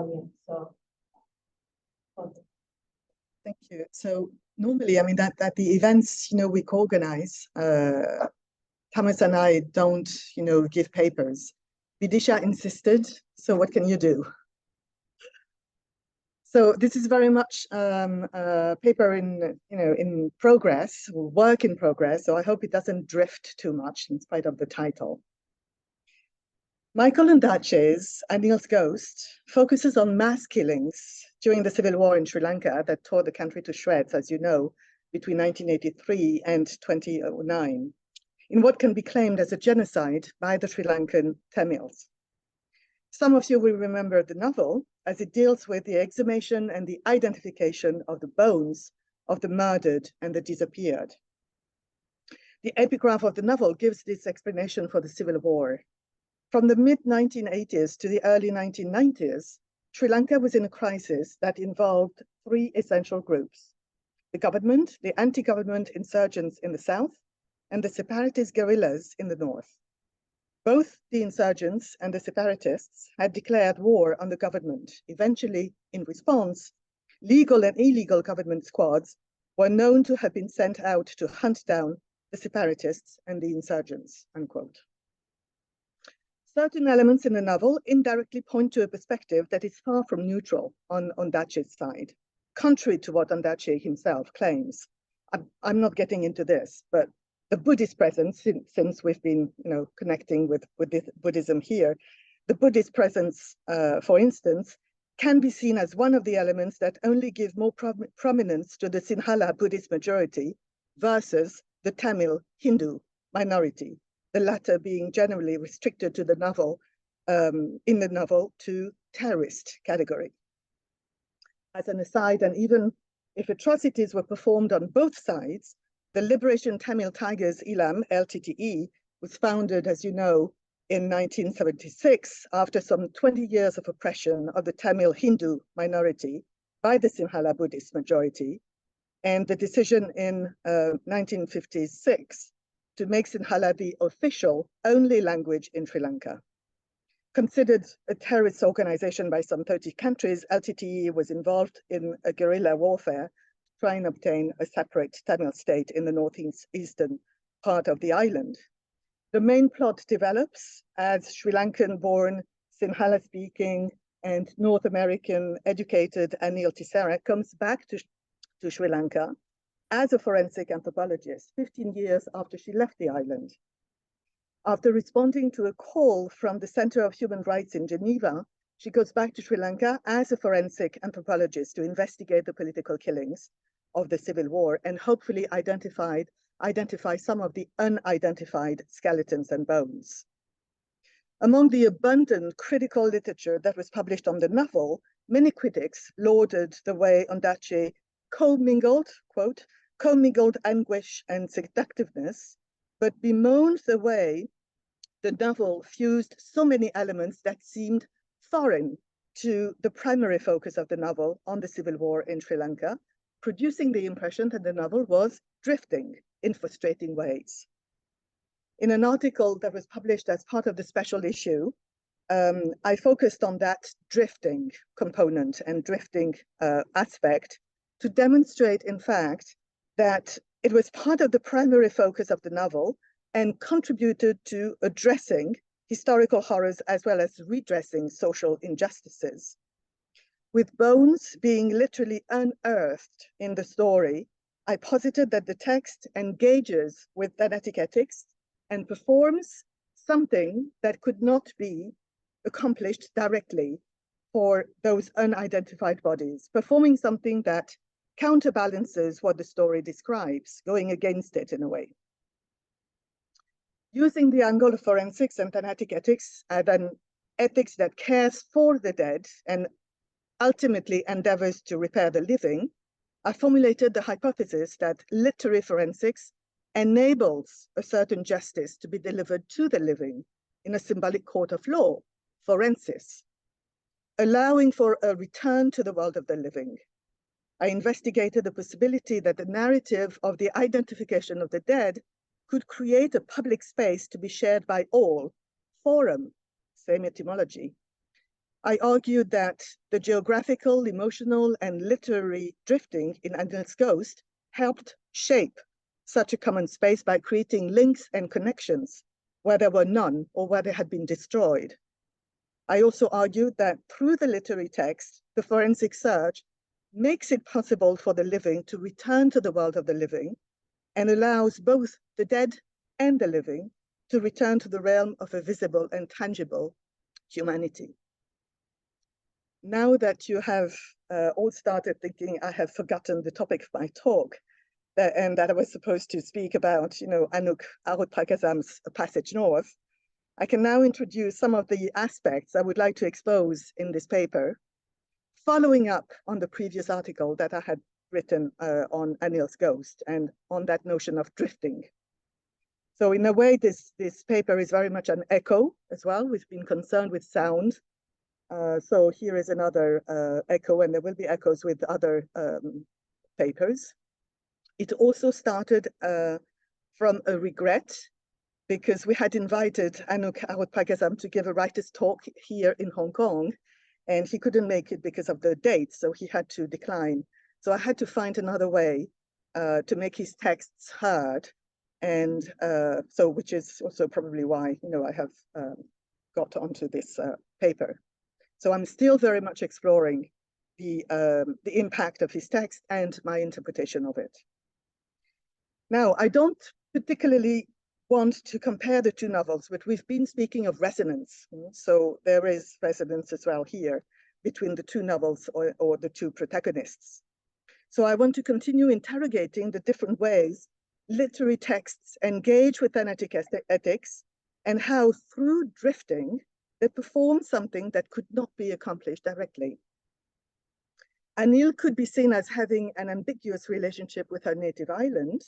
audience. So, okay. Thank you. So normally, I mean, that the events, we co-organize, Thomas and I don't, give papers. Bidisha insisted, so what can you do? So this is very much a paper in progress, or work in progress, so I hope it doesn't drift too much in spite of the title. Michael Ondaatje's Anil's Ghost focuses on mass killings during the civil war in Sri Lanka that tore the country to shreds, as you know, between 1983 and 2009, in what can be claimed as a genocide by the Sri Lankan Tamils. Some of you will remember the novel as it deals with the exhumation and the identification of the bones of the murdered and the disappeared. The epigraph of the novel gives this explanation for the civil war. From the mid-1980s to the early 1990s, Sri Lanka was in a crisis that involved three essential groups: the government, the anti-government insurgents in the south, and the separatist guerrillas in the north. Both the insurgents and the separatists had declared war on the government. Eventually, in response, legal and illegal government squads were known to have been sent out to hunt down the separatists and the insurgents, unquote. Certain elements in the novel indirectly point to a perspective that is far from neutral on Ondaatje's side, contrary to what Ondaatje himself claims. I'm not getting into this, but the Buddhist presence, since we've been connecting with Buddhism here, the Buddhist presence, for instance, can be seen as one of the elements that only give more prominence to the Sinhala Buddhist majority versus the Tamil Hindu minority, the latter being generally restricted to the novel, in the novel, to terrorist category. As an aside, and even if atrocities were performed on both sides, the Liberation Tamil Tigers Ilam, LTTE, was founded, as you know, in 1976 after some 20 years of oppression of the Tamil Hindu minority by the Sinhala Buddhist majority, and the decision in 1956 to make Sinhala the official only language in Sri Lanka. Considered a terrorist organization by some 30 countries, LTTE was involved in a guerrilla warfare to try and obtain a separate Tamil state in the northeastern part of the island. The main plot develops as Sri Lankan-born, Sinhala-speaking, and North American-educated Anil Tissera comes back to Sri Lanka as a forensic anthropologist 15 years after she left the island. After responding to a call from the Center of Human Rights in Geneva, she goes back to Sri Lanka as a forensic anthropologist to investigate the political killings of the civil war and hopefully identify some of the unidentified skeletons and bones. Among the abundant critical literature that was published on the novel, many critics lauded the way Ondaatje commingled anguish and seductiveness, but bemoaned the way the novel fused so many elements that seemed foreign to the primary focus of the novel on the civil war in Sri Lanka, producing the impression that the novel was drifting in frustrating ways. In an article that was published as part of the special issue, I focused on that drifting component and drifting aspect to demonstrate, in fact, that it was part of the primary focus of the novel and contributed to addressing historical horrors as well as redressing social injustices. With bones being literally unearthed in the story, I posited that the text engages with Thanatic ethics and performs something that could not be accomplished directly for those unidentified bodies, performing something that counterbalances what the story describes, going against it in a way. Using the angle of forensics and Thanatic ethics as an ethics that cares for the dead and ultimately endeavors to repair the living, I formulated the hypothesis that literary forensics enables a certain justice to be delivered to the living in a symbolic court of law, forensis, allowing for a return to the world of the living. I investigated the possibility that the narrative of the identification of the dead could create a public space to be shared by all, forum, same etymology, I argued that the geographical, emotional, and literary drifting in Anil's Ghost helped shape such a common space by creating links and connections where there were none or where they had been destroyed. I also argued that through the literary text, the forensic search makes it possible for the living to return to the world of the living and allows both the dead and the living to return to the realm of a visible and tangible humanity. Now that you have all started thinking I have forgotten the topic of my talk, and that I was supposed to speak about, Anouk Arut-Prakazam's Passage North, I can now introduce some of the aspects I would like to expose in this paper, following up on the previous article that I had written on Anil's Ghost and on that notion of drifting. So in a way, this paper is very much an echo as well. We've been concerned with sound. So here is another echo, and there will be echoes with other papers. It also started from a regret, because we had invited Anouk Arut-Prakazam to give a writer's talk here in Hong Kong, and he couldn't make it because of the date, so he had to decline. So I had to find another way to make his texts heard, and so which is also probably why I have got onto this paper. So I'm still very much exploring the impact of his text and my interpretation of it. Now, I don't particularly want to compare the two novels, but we've been speaking of resonance. So there is resonance as well here between the two novels or the two protagonists. So I want to continue interrogating the different ways literary texts engage with Thanatic ethics and how through drifting, they perform something that could not be accomplished directly. Anil could be seen as having an ambiguous relationship with her native island.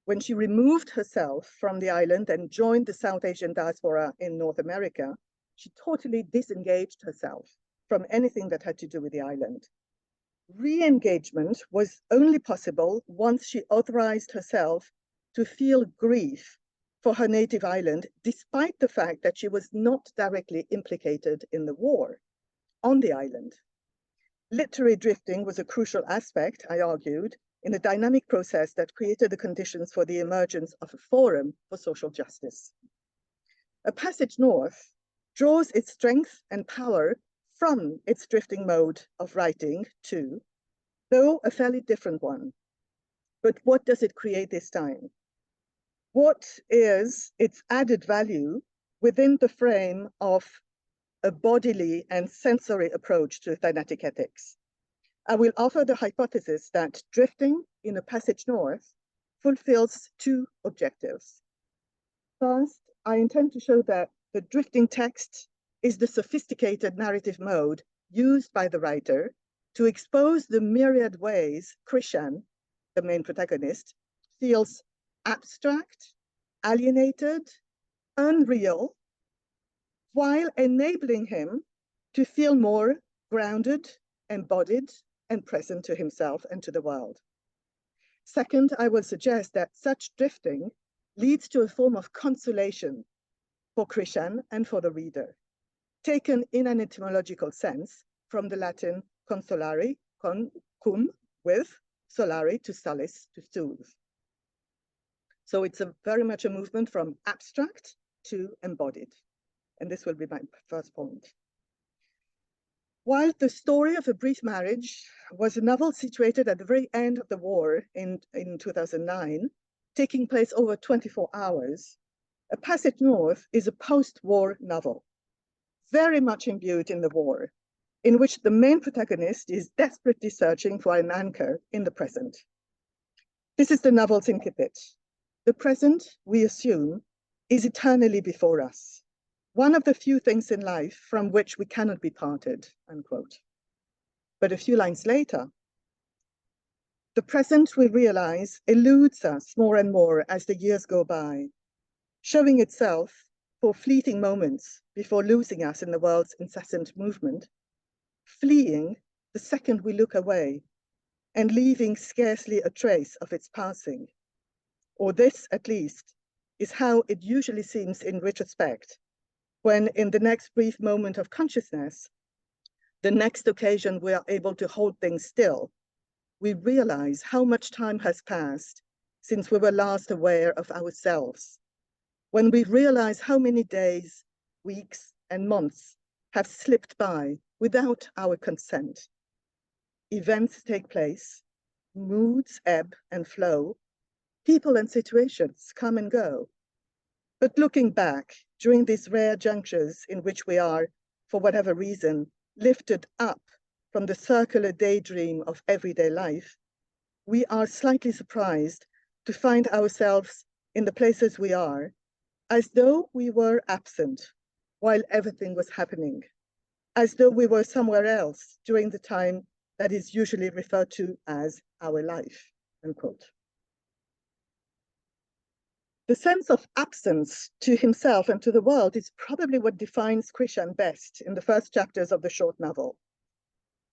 When she removed herself from the island and joined the South Asian diaspora in North America, she totally disengaged herself from anything that had to do with the island. Re-engagement was only possible once she authorized herself to feel grief for her native island, despite the fact that she was not directly implicated in the war on the island. Literary drifting was a crucial aspect, I argued, in a dynamic process that created the conditions for the emergence of a forum for social justice. A Passage North draws its strength and power from its drifting mode of writing too, though a fairly different one. But what does it create this time? What is its added value within the frame of a bodily and sensory approach to Thanatic ethics? I will offer the hypothesis that drifting in A Passage North fulfills two objectives. First, I intend to show that the drifting text is the sophisticated narrative mode used by the writer to expose the myriad ways Krishan, the main protagonist, feels abstract, alienated, unreal, while enabling him to feel more grounded, embodied, and present to himself and to the world. Second, I will suggest that such drifting leads to a form of consolation for Krishan and for the reader, taken in an etymological sense from the Latin consolare, cum, with, solare, to solace, to soothe. So it's very much a movement from abstract to embodied. And this will be my first point. While The Story of a Brief Marriage was a novel situated at the very end of the war in 2009, taking place over 24 hours, A Passage North is a post-war novel, very much imbued in the war, in which the main protagonist is desperately searching for an anchor in the present. This is the novel's incipit. The present, we assume, is eternally before us, one of the few things in life from which we cannot be parted, unquote. But a few lines later, the present, we realize, eludes us more and more as the years go by, showing itself for fleeting moments before losing us in the world's incessant movement, fleeing the second we look away and leaving scarcely a trace of its passing. Or this, at least, is how it usually seems in retrospect, when in the next brief moment of consciousness, the next occasion we are able to hold things still, we realize how much time has passed since we were last aware of ourselves. When we realize how many days, weeks, and months have slipped by without our consent. Events take place, moods ebb and flow, people and situations come and go. But looking back, during these rare junctures in which we are, for whatever reason, lifted up from the circular daydream of everyday life, we are slightly surprised to find ourselves in the places we are, as though we were absent while everything was happening, as though we were somewhere else during the time that is usually referred to as our life, unquote. The sense of absence to himself and to the world is probably what defines Krishan best in the first chapters of the short novel.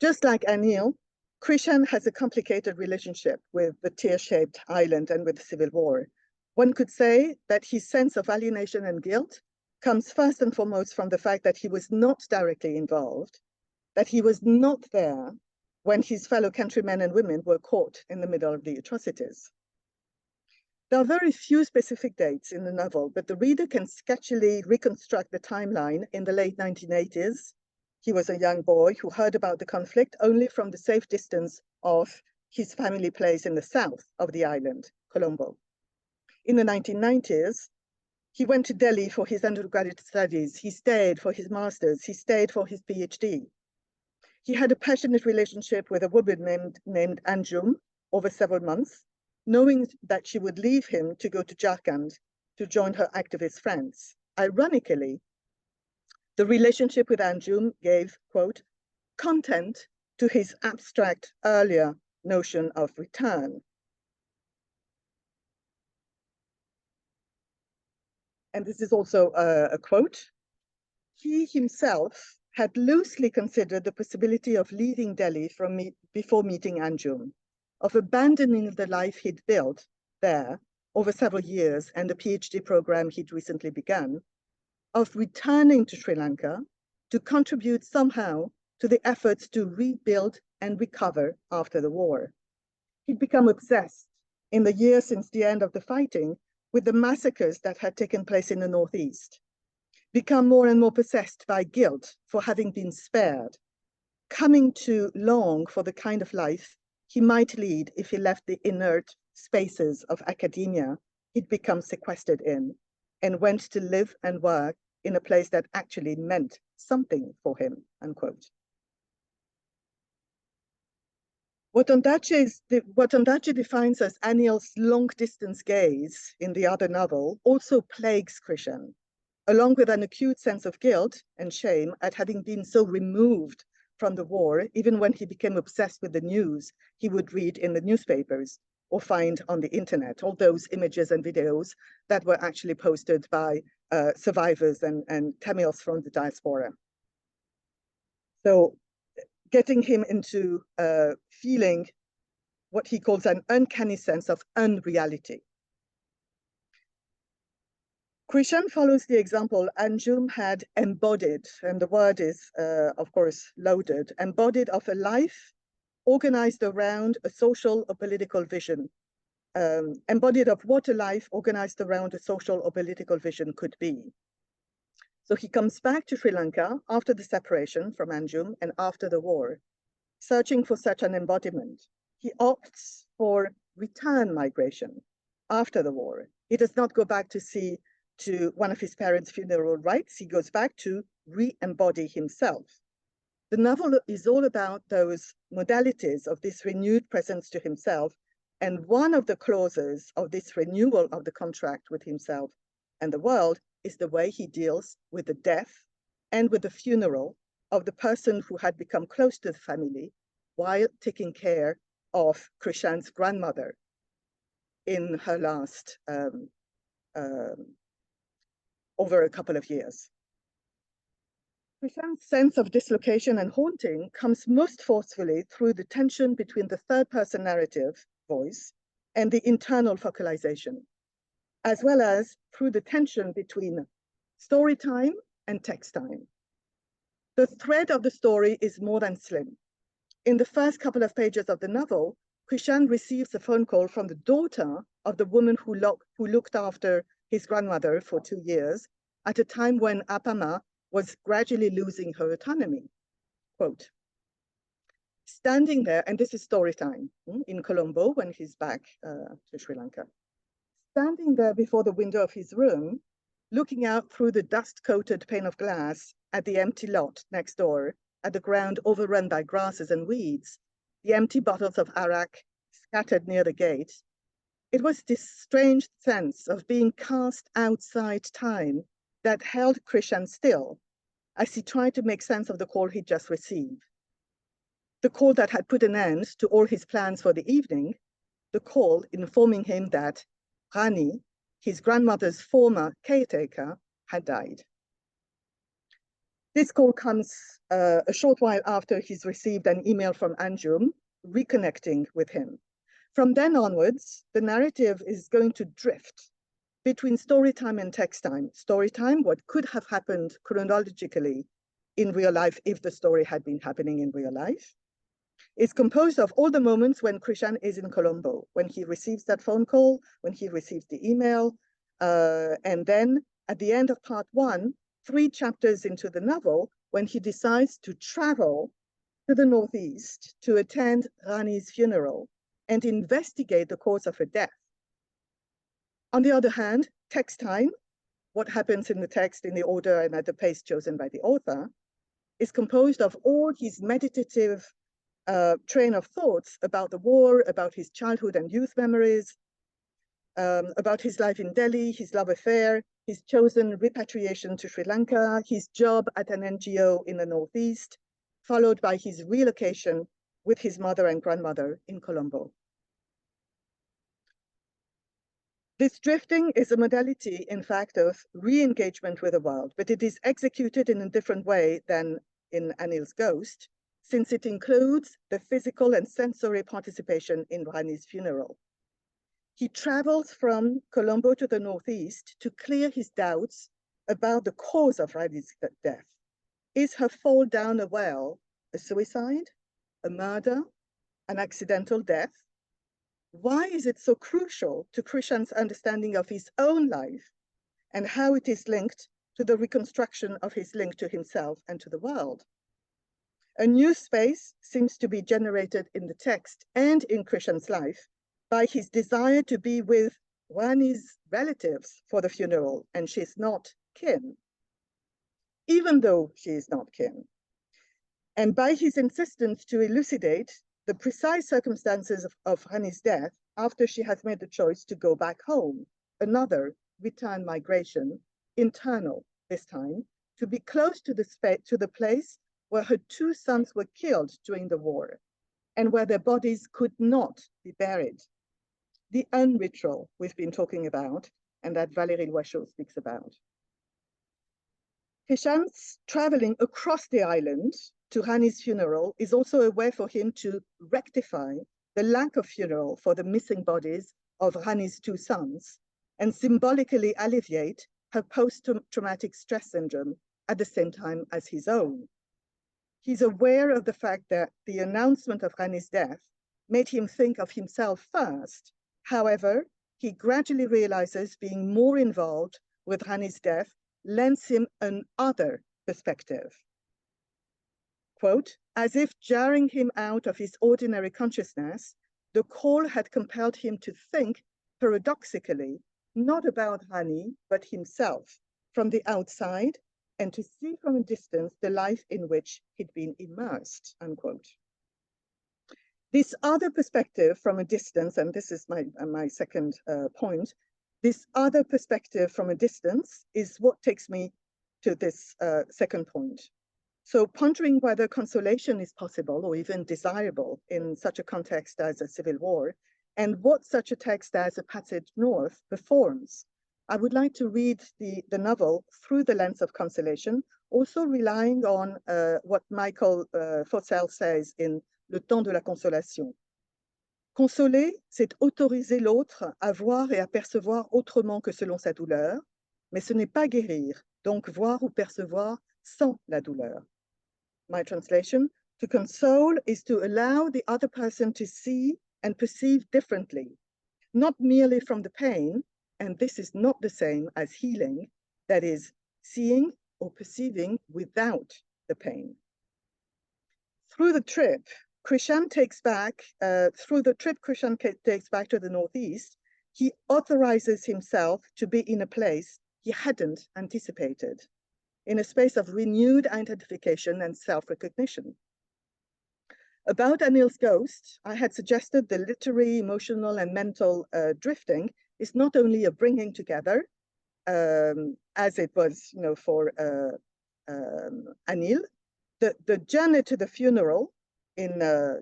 Just like Anil, Krishan has a complicated relationship with the tear-shaped island and with the civil war. One could say that his sense of alienation and guilt comes first and foremost from the fact that he was not directly involved, that he was not there when his fellow countrymen and women were caught in the middle of the atrocities. There are very few specific dates in the novel, but the reader can sketchily reconstruct the timeline in the late 1980s. He was a young boy who heard about the conflict only from the safe distance of his family place in the south of the island, Colombo. In the 1990s, he went to Delhi for his undergraduate studies. He stayed for his master's. He stayed for his PhD. He had a passionate relationship with a woman named Anjum over several months, knowing that she would leave him to go to Jharkhand to join her activist friends. Ironically, the relationship with Anjum gave, quote, content to his abstract earlier notion of return. And this is also a quote. He himself had loosely considered the possibility of leaving Delhi before meeting Anjum, of abandoning the life he'd built there over several years and the PhD program he'd recently begun, of returning to Sri Lanka to contribute somehow to the efforts to rebuild and recover after the war. He'd become obsessed in the years since the end of the fighting with the massacres that had taken place in the Northeast, become more and more possessed by guilt for having been spared, coming to long for the kind of life he might lead if he left the inert spaces of academia he'd become sequestered in and went to live and work in a place that actually meant something for him, unquote. What Ondaatje defines as Anil's long-distance gaze in the other novel also plagues Krishan, along with an acute sense of guilt and shame at having been so removed from the war, even when he became obsessed with the news he would read in the newspapers or find on the internet, all those images and videos that were actually posted by survivors and Tamils from the diaspora. So getting him into feeling what he calls an uncanny sense of unreality. Krishan follows the example Anjum had embodied, and the word is, of course, loaded, embodied of a life organized around a social or political vision, embodied of what a life organized around a social or political vision could be. So he comes back to Sri Lanka after the separation from Anjum and after the war, searching for such an embodiment. He opts for return migration after the war. He does not go back to one of his parents' funeral rites. He goes back to re-embody himself. The novel is all about those modalities of this renewed presence to himself, and one of the clauses of this renewal of the contract with himself and the world is the way he deals with the death and with the funeral of the person who had become close to the family while taking care of Krishan's grandmother in her last over a couple of years. Krishan's sense of dislocation and haunting comes most forcefully through the tension between the third-person narrative voice and the internal focalization, as well as through the tension between story time and text time. The thread of the story is more than slim. In the first couple of pages of the novel, Krishan receives a phone call from the daughter of the woman who looked after his grandmother for 2 years at a time when Apama was gradually losing her autonomy. Quote, standing there, and this is story time in Colombo when he's back to Sri Lanka. Standing there before the window of his room, looking out through the dust-coated pane of glass at the empty lot next door, at the ground overrun by grasses and weeds, the empty bottles of arak scattered near the gate, it was this strange sense of being cast outside time that held Krishan still as he tried to make sense of the call he'd just received. The call that had put an end to all his plans for the evening, the call informing him that Rani, his grandmother's former caretaker, had died. This call comes a short while after he's received an email from Anjum reconnecting with him. From then onwards, the narrative is going to drift between story time and text time. Story time, what could have happened chronologically in real life if the story had been happening in real life, is composed of all the moments when Krishan is in Colombo, when he receives that phone call, when he receives the email, and then at the end of part 1, 3 chapters into the novel, when he decides to travel to the Northeast to attend Rani's funeral and investigate the cause of her death. On the other hand, text time, what happens in the text in the order and at the pace chosen by the author, is composed of all his meditative train of thoughts about the war, about his childhood and youth memories, about his life in Delhi, his love affair, his chosen repatriation to Sri Lanka, his job at an NGO in the Northeast, followed by his relocation with his mother and grandmother in Colombo. This drifting is a modality, in fact, of re-engagement with the world, but it is executed in a different way than in Anil's Ghost, since it includes the physical and sensory participation in Rani's funeral. He travels from Colombo to the Northeast to clear his doubts about the cause of Rani's death. Is her fall down a well a suicide, a murder, an accidental death? Why is it so crucial to Krishan's understanding of his own life and how it is linked to the reconstruction of his link to himself and to the world? A new space seems to be generated in the text and in Krishan's life by his desire to be with Rani's relatives for the funeral, and she's not kin, even though she is not kin. And by his insistence to elucidate the precise circumstances of Rani's death after she has made the choice to go back home, another return migration, internal this time, to be close to the place where her 2 sons were killed during the war and where their bodies could not be buried. The unritual we've been talking about and that Valérie Loiseau speaks about. Krishan's traveling across the island to Rani's funeral is also a way for him to rectify the lack of funeral for the missing bodies of Rani's 2 sons and symbolically alleviate her post-traumatic stress syndrome at the same time as his own. He's aware of the fact that the announcement of Rani's death made him think of himself first. However, he gradually realizes being more involved with Rani's death lends him an other perspective. Quote, as if jarring him out of his ordinary consciousness, the call had compelled him to think paradoxically, not about Rani, but himself from the outside and to see from a distance the life in which he'd been immersed, unquote. This other perspective from a distance, and this is my second point, this other perspective from a distance is what takes me to this second point. So pondering whether consolation is possible or even desirable in such a context as a civil war, and what such a text as A Passage North performs. I would like to read the novel through the lens of consolation, also relying on what Michael Fossel says in Le Temps de la Consolation. Consoler, c'est autoriser l'autre à voir et à percevoir autrement que selon sa douleur, mais ce n'est pas guérir, donc voir ou percevoir sans la douleur. my translation, to console is to allow the other person to see and perceive differently, not merely from the pain, and this is not the same as healing, that is, seeing or perceiving without the pain. Through the trip, Krishan takes back to the Northeast, he authorizes himself to be in a place he hadn't anticipated, in a space of renewed identification and self-recognition. About Anil's ghost, I had suggested the literary, emotional, and mental drifting is not only a bringing together, as it was, for Anil. The journey to the funeral, in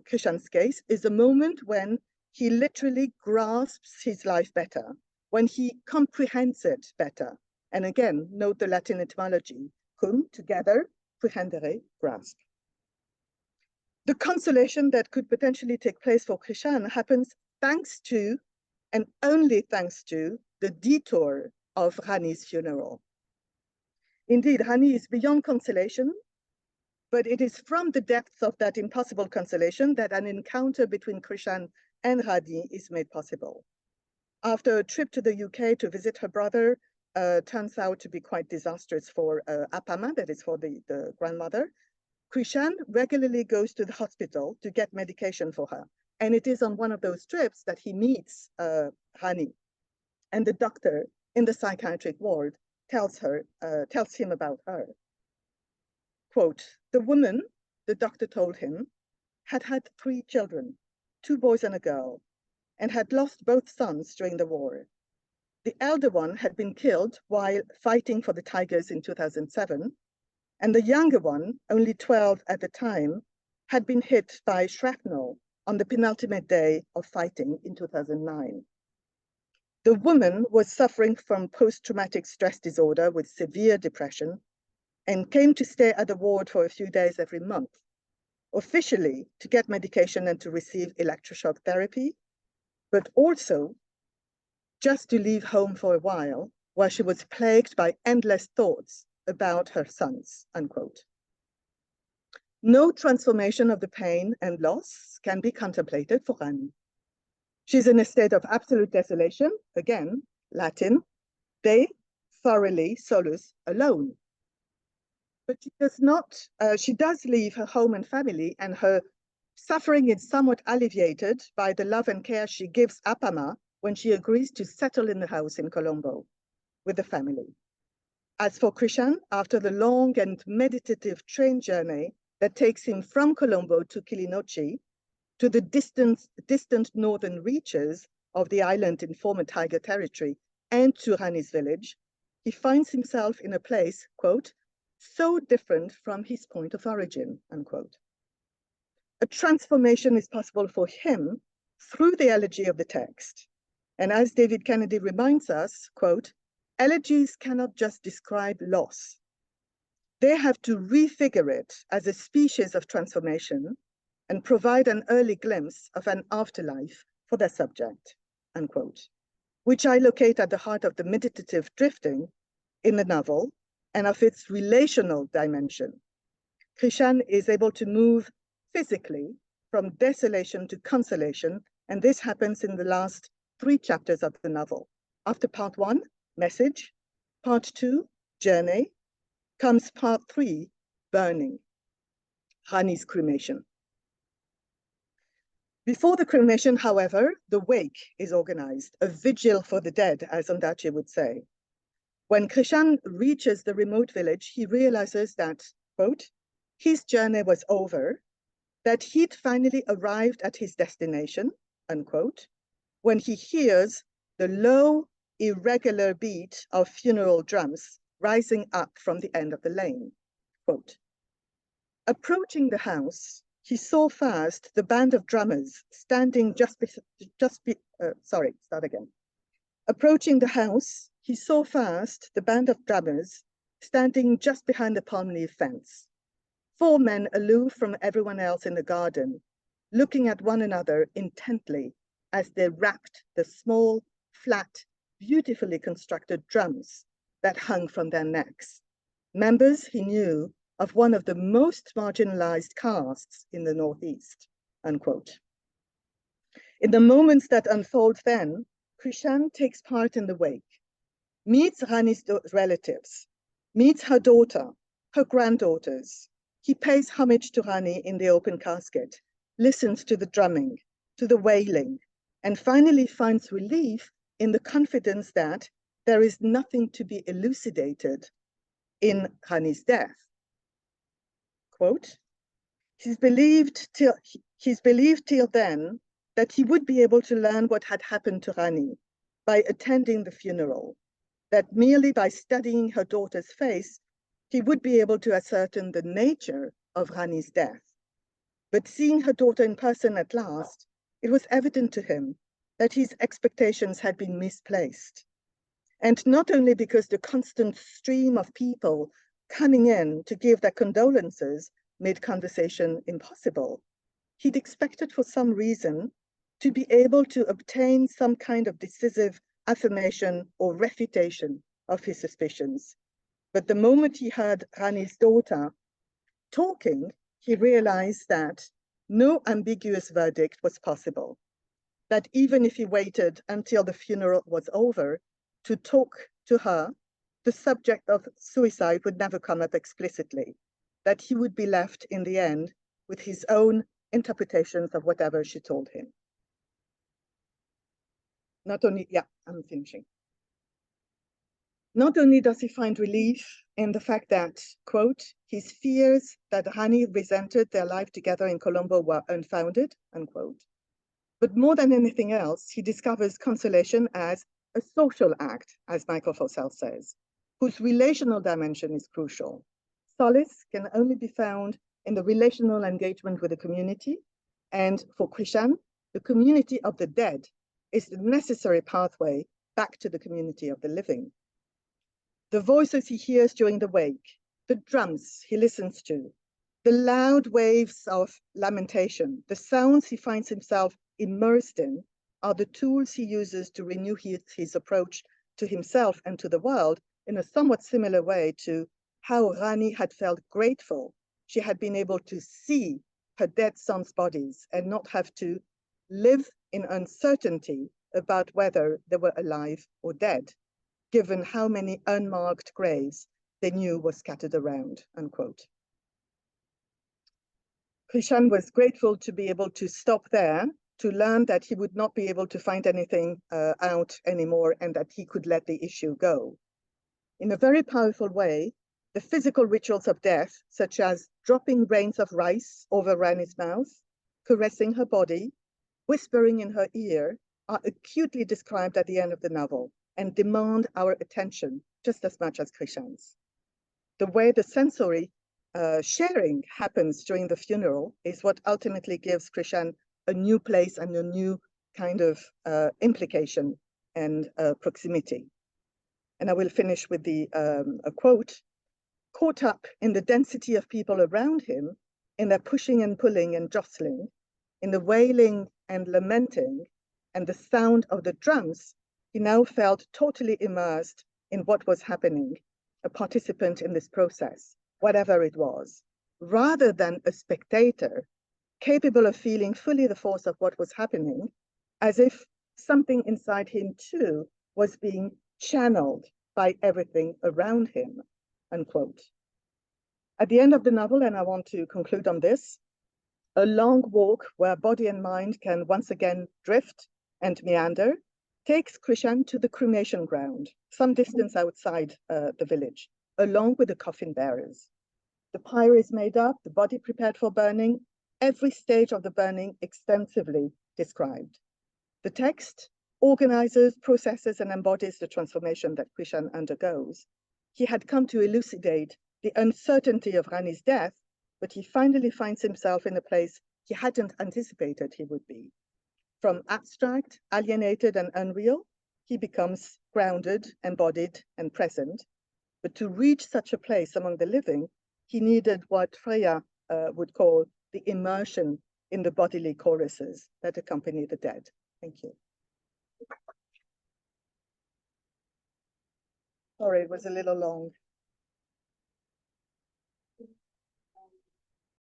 Krishan's case, is a moment when he literally grasps his life better, when he comprehends it better. And again, note the Latin etymology, cum, together, prehendere, grasp. The consolation that could potentially take place for Krishan happens thanks to, and only thanks to, the detour of Rani's funeral. Indeed, Rani is beyond consolation, but it is from the depths of that impossible consolation that an encounter between Krishan and Rani is made possible. After a trip to the UK to visit her brother, turns out to be quite disastrous for Apama, that is for the grandmother, Krishan regularly goes to the hospital to get medication for her. And it is on one of those trips that he meets Rani. And the doctor in the psychiatric ward tells him about her. Quote, the woman, the doctor told him, had 3 children, 2 boys and a girl, and had lost both sons during the war. The elder one had been killed while fighting for the Tigers in 2007, and the younger one, only 12 at the time, had been hit by shrapnel on the penultimate day of fighting in 2009. The woman was suffering from post-traumatic stress disorder with severe depression and came to stay at the ward for a few days every month, officially to get medication and to receive electroshock therapy, but also just to leave home for a while she was plagued by endless thoughts about her sons, unquote. No transformation of the pain and loss can be contemplated for Rani. She's in a state of absolute desolation, again, Latin, de thoroughly solus alone. But she does leave her home and family, and her suffering is somewhat alleviated by the love and care she gives Apama when she agrees to settle in the house in Colombo with the family. As for Krishan, after the long and meditative train journey that takes him from Colombo to Kilinochchi, to the distant northern reaches of the island in former Tiger territory and to Rani's village, he finds himself in a place, quote, so different from his point of origin, unquote. A transformation is possible for him through the elegy of the text. And as David Kennedy reminds us, quote, elegies cannot just describe loss. They have to refigure it as a species of transformation and provide an early glimpse of an afterlife for their subject, unquote, which I locate at the heart of the meditative drifting in the novel and of its relational dimension. Krishan is able to move physically from desolation to consolation, and this happens in the last 3 chapters of the novel. After part 1, message, part 2, journey, comes part 3, burning, Rani's cremation. Before the cremation, however, the wake is organized, a vigil for the dead, as Ondaatje would say. When Krishan reaches the remote village, he realizes that, quote, his journey was over, that he'd finally arrived at his destination, unquote, when he hears the low, irregular beat of funeral drums rising up from the end of the lane, quote. Approaching the house, he saw first the band of drummers standing Approaching the house, he saw first the band of drummers standing just behind the palm leaf fence. 4 men aloof from everyone else in the garden, looking at one another intently as they rapped the small, flat, beautifully constructed drums that hung from their necks. Members, he knew, of one of the most marginalized castes in the Northeast, unquote. In the moments that unfold then, Krishan takes part in the wake, meets Rani's relatives, meets her daughter, her granddaughters. He pays homage to Rani in the open casket, listens to the drumming, to the wailing, and finally finds relief in the confidence that there is nothing to be elucidated in Rani's death. Quote, he's believed till then that he would be able to learn what had happened to Rani by attending the funeral, that merely by studying her daughter's face, he would be able to ascertain the nature of Rani's death. But seeing her daughter in person at last, it was evident to him that his expectations had been misplaced. And not only because the constant stream of people coming in to give their condolences made conversation impossible, he'd expected for some reason to be able to obtain some kind of decisive affirmation or refutation of his suspicions. But the moment he heard Rani's daughter talking, he realized that no ambiguous verdict was possible, that even if he waited until the funeral was over to talk to her, the subject of suicide would never come up explicitly, that he would be left in the end with his own interpretations of whatever she told him. Not only, yeah, I'm finishing. Not only does he find relief in the fact that, quote, his fears that Rani resented their life together in Colombo were unfounded, unquote, but more than anything else, he discovers consolation as a social act, as Michael Fossell says, whose relational dimension is crucial. Solace can only be found in the relational engagement with the community, and for Krishan, the community of the dead is the necessary pathway back to the community of the living. The voices he hears during the wake, the drums he listens to, the loud waves of lamentation, the sounds he finds himself immersed in are the tools he uses to renew his approach to himself and to the world in a somewhat similar way to how Rani had felt grateful she had been able to see her dead sons' bodies and not have to live in uncertainty about whether they were alive or dead, given how many unmarked graves they knew were scattered around, unquote. Krishan was grateful to be able to stop there, to learn that he would not be able to find anything out anymore and that he could let the issue go. In a very powerful way, the physical rituals of death, such as dropping grains of rice over Rani's mouth, caressing her body, whispering in her ear, are acutely described at the end of the novel and demand our attention just as much as Krishan's. The way the sensory sharing happens during the funeral is what ultimately gives Krishan a new place and a new kind of implication and proximity. And I will finish with a quote. Caught up in the density of people around him, in their pushing and pulling and jostling, in the wailing and lamenting, and the sound of the drums, he now felt totally immersed in what was happening, a participant in this process, whatever it was, rather than a spectator, capable of feeling fully the force of what was happening, as if something inside him too was being channeled by everything around him, unquote. At the end of the novel, and I want to conclude on this, a long walk where body and mind can once again drift and meander takes Krishan to the cremation ground, some distance outside the village, along with the coffin bearers. The pyre is made up, the body prepared for burning, every stage of the burning extensively described. The text organizes, processes, and embodies the transformation that Krishan undergoes. He had come to elucidate the uncertainty of Rani's death, but he finally finds himself in a place he hadn't anticipated he would be. From abstract, alienated, and unreal, he becomes grounded, embodied, and present. But to reach such a place among the living, he needed what Freya would call the immersion in the bodily choruses that accompany the dead. Thank you. Sorry, it was a little long.